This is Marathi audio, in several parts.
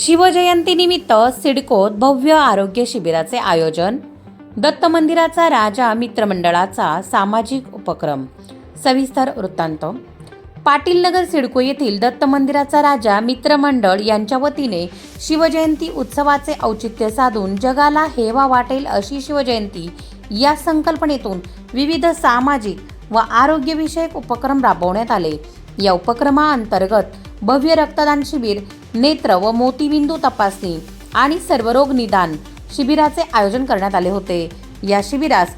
शिवजयंतीनिमित्त सिडकोत भव्य आरोग्य शिबिराचे आयोजन. दत्त मंदिराचा राजा मित्रमंडळाचा सामाजिक उपक्रम. सविस्तर वृत्तांत. पाटील नगर सिडको येथील दत्त मंदिराचा राजा मित्रमंडळ यांच्या वतीने शिवजयंती उत्सवाचे औचित्य साधून जगाला हेवा वाटेल अशी शिवजयंती या संकल्पनेतून विविध सामाजिक व आरोग्यविषयक उपक्रम राबवण्यात आले. या उपक्रमाअंतर्गत भव्य रक्तदान शिबिर, नेत्र व मोतीबिंदू तपासणी आणि सर्वरोग निदान शिबिराचे आयोजन करण्यात आले होते. या शिबिरास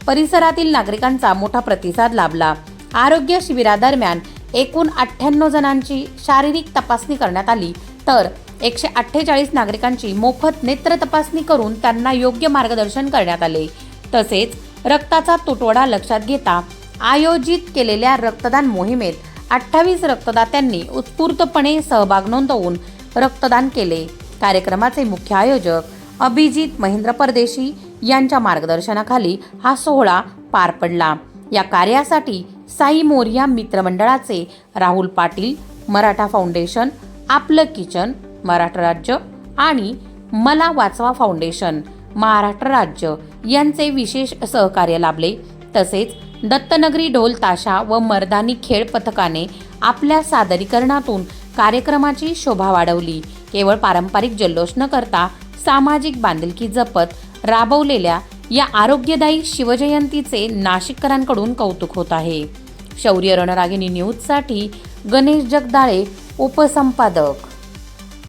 परिसरातील नागरिकांचा मोठा प्रतिसाद लाभला. आरोग्य शिबिरादरम्यान एकूण 98 जणांची शारीरिक तपासणी करण्यात आली, तर 148 नागरिकांची मोफत नेत्र तपासणी करून त्यांना योग्य मार्गदर्शन करण्यात आले. तसेच रक्ताचा तुटवडा लक्षात घेता आयोजित केलेल्या रक्तदान मोहिमेत 28 रक्तदात्यांनी उत्स्फूर्तपणे सहभाग नोंदवून रक्तदान केले. कार्यक्रमाचे मुख्य आयोजक अभिजित महेंद्र परदेशी यांच्या मार्गदर्शनाखाली हा सोहळा पार पडला. या कार्यासाठी साई मोरया मित्रमंडळाचे राहुल पाटील, मराठा फाउंडेशन, आपलं किचन, मराठा राज्य आणि मला वाचवा फाउंडेशन, महाराष्ट्र राज्य यांचे विशेष सहकार्य लाभले. तसेच दत्तनगरी ढोल ताशा व मर्दानी खेळ पथकाने आपल्या सादरीकरणातून कार्यक्रमाची शोभा वाढवली. केवळ पारंपरिक जल्लोष न करता सामाजिक बांधिलकी जपत राबवलेल्या या आरोग्यदायी शिवजयंतीचे नाशिककरांकडून कौतुक होत आहे. शौर्य रणरागिणी न्यूजसाठी गणेश जगदाळे, उपसंपादक.